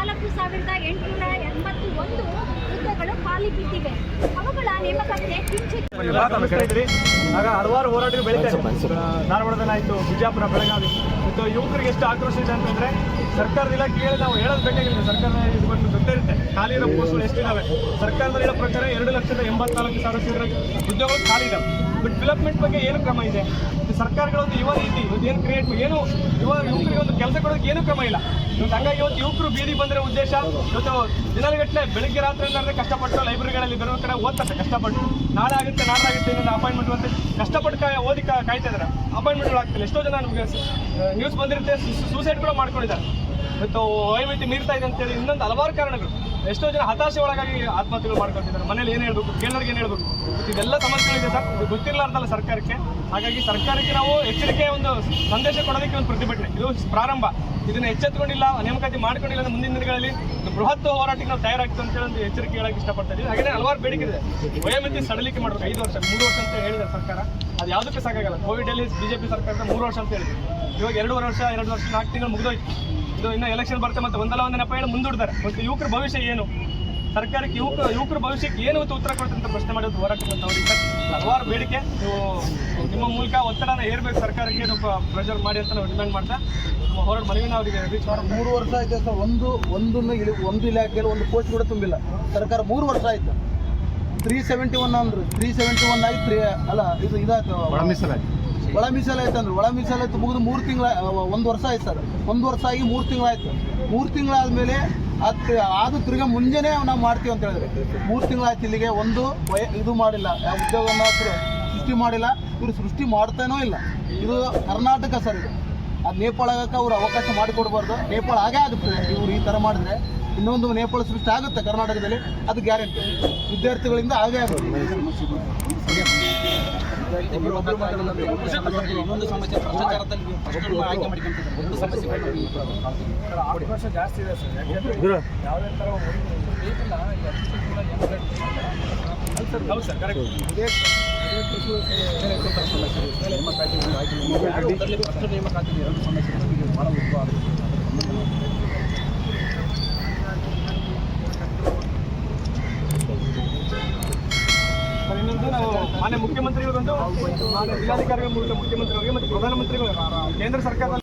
14,881 ಹುದ್ದೆಗಳು ಖಾಲಿ ಬಿದ್ದಿವೆ. ಅವುಗಳ ನೇಮಕಾತಿಗೆ ಕಿಂಚಿತ್ ಆಗ ಹಲವಾರು ಹೋರಾಟಗಳು ಬೆಳೀತಾ ಇದೆ. ಧಾರವಾಡದಲ್ಲಾಯಿತು, ಬಿಜಾಪುರ, ಬೆಳಗಾವಿ. ಮತ್ತು ಯುವಕರಿಗೆ ಎಷ್ಟು ಆಕ್ರೋಶ ಇದೆ ಅಂತಂದರೆ ಸರ್ಕಾರದ ಇಲಾಖೆ ಹೇಳಿ ನಾವು ಹೇಳೋದು ಬೇಕಾಗಿಲ್ಲ. ಸರ್ಕಾರದ ಇದು ಬಂದು ಗೊತ್ತೇ ಇರುತ್ತೆ ಖಾಲಿ ಇರೋ ಪೋಸ್ಟ್ಗಳು ಎಷ್ಟಿದ್ದಾವೆ. ಸರ್ಕಾರದಲ್ಲಿ ಹೇಳೋ ಪ್ರಕಾರ 2,84,000 ಉದ್ಯೋಗಗಳು ಖಾಲಿ ಇದ್ದಾವೆ. ಬಟ್ ಡೆವಲಪ್ಮೆಂಟ್ ಬಗ್ಗೆ ಏನು ಕ್ರಮ ಇದೆ? ಸರ್ಕಾರಗಳೊಂದು ಯುವ ನೀತಿ ಏನು ಕ್ರಿಯೇಟ್ ಏನು ಯುವಕರಿಗೆ ಒಂದು ಕೆಲಸ ಕೊಡೋದಕ್ಕೆ ಏನೂ ಕ್ರಮ ಇಲ್ಲ. ಇವತ್ತು ಹಂಗಾಗಿ ಇವತ್ತು ಯುವಕರು ಬೀದಿ ಬಂದರೆ ಉದ್ದೇಶ ಇವತ್ತು ದಿನಗಟ್ಟಲೆ ಬೆಳಗ್ಗೆ ರಾತ್ರಿ ಅಂದರೆ ಕಷ್ಟಪಟ್ಟು ಲೈಬ್ರರಿಗಳಲ್ಲಿ ಬರೋ ಕಡೆ ಓದ್ತಾರೆ ಕಷ್ಟಪಟ್ಟು. ನಾಳೆ ಆಗುತ್ತೆ ಇನ್ನೊಂದು ಅಪಾಯಿಂಟ್ಮೆಂಟ್ ಅಂತ ಕಷ್ಟಪಟ್ಟು ಓದಿ ಕಾಯ್ತಾ ಇದ್ದಾರೆ. ಅಪಾಯಿಂಟ್ಮೆಂಟ್ಗಳು ಆಗ್ತಿಲ್ಲ. ಎಷ್ಟೋ ಜನ ನಮಗೆ ನ್ಯೂಸ್ ಬಂದಿರುತ್ತೆ, ಸೂಸೈಡ್ ಕೂಡ ಮಾಡ್ಕೊಂಡಿದ್ದಾರೆ. ಇವತ್ತು ವಯೋಮಿತಿ ಮೀರ್ತಾ ಇದೆ ಅಂತೇಳಿ ಇನ್ನೊಂದು ಹಲವಾರು ಕಾರಣಗಳು. ಎಷ್ಟೋ ಜನ ಹತಾಶೆ ಒಳಗಾಗಿ ಆತ್ಮಹತ್ಯೆಗಳು ಮಾಡ್ಕೊಳ್ತಿದ್ದಾರೆ. ಮನೇಲಿ ಏನು ಹೇಳ್ಬೇಕು, ಕೇಳೋರಿಗೆ ಏನು ಹೇಳ್ಬೇಕು, ಇದೆಲ್ಲ ಸಮಸ್ಯೆಗಳಿದೆ ಸರ್. ಇದು ಗೊತ್ತಿರಲಾರ್ದಲ್ಲ ಸರ್ಕಾರಕ್ಕೆ. ಹಾಗಾಗಿ ಸರ್ಕಾರಕ್ಕೆ ನಾವು ಎಚ್ಚರಿಕೆ ಒಂದು ಸಂದೇಶ ಕೊಡೋದಕ್ಕೆ ಒಂದು ಪ್ರತಿಭಟನೆ ಇದು ಪ್ರಾರಂಭ. ಇದನ್ನು ಎಚ್ಚೆತ್ತುಕೊಂಡಿಲ್ಲ, ನೇಮಕಾತಿ ಮಾಡ್ಕೊಂಡಿಲ್ಲ ಅಂದ್ರೆ ಮುಂದಿನ ದಿನಗಳಲ್ಲಿ ಬೃಹತ್ ಹೋರಾಟಕ್ಕೆ ನಾವು ತಯಾರಾಗ್ತೀವಿ ಅಂತೇಳಿ ಒಂದು ಎಚ್ಚರಿಕೆ ಹೇಳಕ್ಕೆ ಇಷ್ಟಪಡ್ತಾ ಇದ್ದೀವಿ. ಹಾಗೆ ಹಲವಾರು ಬೇಡಿಕೆ ಇದೆ. ವಯೋಮಿತಿ ಸಡಲಿಕೆ ಮಾಡಬೇಕು 5 ವರ್ಷ 3 ವರ್ಷ ಅಂತ ಹೇಳಿದ್ದಾರೆ ಸರ್ಕಾರ. ಅದು ಯಾವುದಕ್ಕೆ ಸಾಕಾಗಲ್ಲ. ಕೋವಿಡಲ್ಲಿ ಬಿಜೆಪಿ ಸರ್ಕಾರದ 3 ವರ್ಷ ಅಂತ ಹೇಳಿದ್ರು. ಇವಾಗ 2 ವರ್ಷ 4 ತಿಂಗಳು ಮುಗಿದೋಯ್ತು. ಇದು ಇನ್ನೂ ಎಲೆಕ್ಷನ್ ಬರುತ್ತೆ, ಮತ್ತೆ ಒಂದಲ್ಲ ನೆಪ ಹೇಳಿ ಮುಂದೂಡ್ತಾರೆ. ಮತ್ತು ಯುವಕರ ಭವಿಷ್ಯ ಏನು, ಸರ್ಕಾರಕ್ಕೆ ಯುವಕರ ಭವಿಷ್ಯಕ್ಕೆ ಏನು ಉತ್ತರ ಕೊಡ್ತಂತ ಪ್ರಶ್ನೆ ಮಾಡೋದು ಹೋರಾಟ ಅವ್ರಿಗೆ ಹಲವಾರು ಬೇಡಿಕೆ. ನೀವು ನಿಮ್ಮ ಮೂಲಕ ಒತ್ತಡನ ಏರ್ಬೇಕು ಸರ್ಕಾರಕ್ಕೆ, ಪ್ರೆಷರ್ ಮಾಡಿ ಅಂತ ನಾವು ಡಿಮ್ಯಾಂಡ್ ಮಾಡ್ತಾ ನಮ್ಮ ಹೋರಾಟ ಮನವಿನ ಅವರಿಗೆ ರೀಚ್ ಮಾಡಿ. 3 ವರ್ಷ ಆಯ್ತು ಸರ್. ಒಂದು ಇಲಾಖೆಯಲ್ಲಿ ಒಂದು ಪೋಸ್ಟ್ ಕೂಡ ತುಂಬಿಲ್ಲ. ಸರ್ಕಾರ 3 ವರ್ಷ ಆಯ್ತು. 371 ಅಂದ್ರು, 371 ಆಯ್ತು. ಅಲ್ಲ ಇದು ಇದಾಯ್ತು, ಒಳ ಮೀಸಲಾಯ್ತು ಅಂದ್ರೆ ಒಳ ಮೀಸಲಾಯ್ತು ಮುಗಿದು 3 ತಿಂಗಳ 1 ವರ್ಷ ಆಯ್ತು ಸರ್. 1 ವರ್ಷ ಆಗಿ 3 ತಿಂಗಳಾಯ್ತು. 3 ತಿಂಗಳಾದ್ಮೇಲೆ ಅದು ತಿರ್ಗಾ ಮುಂಜಾನೆ ನಾವು ಮಾಡ್ತೀವಿ ಅಂತ ಹೇಳಿದ್ರೆ 3 ತಿಂಗಳಾಯ್ತು. ಇಲ್ಲಿಗೆ ಒಂದು ಇದು ಮಾಡಿಲ್ಲ, ಉದ್ಯೋಗವನ್ನು ಸೃಷ್ಟಿ ಮಾಡಿಲ್ಲ. ಇವರು ಸೃಷ್ಟಿ ಮಾಡ್ತಾನೋ ಇಲ್ಲ. ಇದು ಕರ್ನಾಟಕ ಸರ್. ಇದು ಅದು ನೇಪಾಳಕ್ಕೆ ಅವ್ರು ಅವಕಾಶ ಮಾಡಿಕೊಡ್ಬಾರ್ದು. ನೇಪಾಳ ಆಗೇ ಆಗುತ್ತೆ ಇವರು ಈ ಥರ ಮಾಡಿದ್ರೆ. ಇನ್ನೊಂದು ನೇಪಾಳ ಸೃಷ್ಟಿ ಆಗುತ್ತೆ ಕರ್ನಾಟಕದಲ್ಲಿ, ಅದು ಗ್ಯಾರಂಟಿ. ವಿದ್ಯಾರ್ಥಿಗಳಿಂದ ಆಗೇ ಆಗುತ್ತೆ. ಇನ್ನೊಂದು ಸಮಸ್ಯೆ ಭ್ರಷ್ಟಾಚಾರದಲ್ಲಿ ಆಯ್ಕೆ ಮಾಡಿಕೊಂಡಿದ್ದಾರೆ. ಒಂದು ಸಮಸ್ಯೆ ಆಕ್ರೋಶ ಜಾಸ್ತಿ ಇದೆ ಸರ್. ಯಾವುದೇ ಥರ ಹೌದು ಸರ್, ಕರೆಕ್ಟ್. ನೇಮಕಾತಿ 2 ಸಮಸ್ಯೆಗಳು ಭಾಳ ಉದ್ಭವ ಆಗುತ್ತೆ. ಇನ್ನೊಂದು ನಾವು ಮಾನ್ಯ ಮುಖ್ಯಮಂತ್ರಿಗಳಿಗೊಂದು ಮಾನ್ಯ ಜಿಲ್ಲಾಧಿಕಾರಿಗಳ ಮೂಲಕ ಮುಖ್ಯಮಂತ್ರಿಗಳಿಗೆ ಮತ್ತು ಪ್ರಧಾನಮಂತ್ರಿಗಳು ಕೇಂದ್ರ ಸರ್ಕಾರದಲ್ಲಿ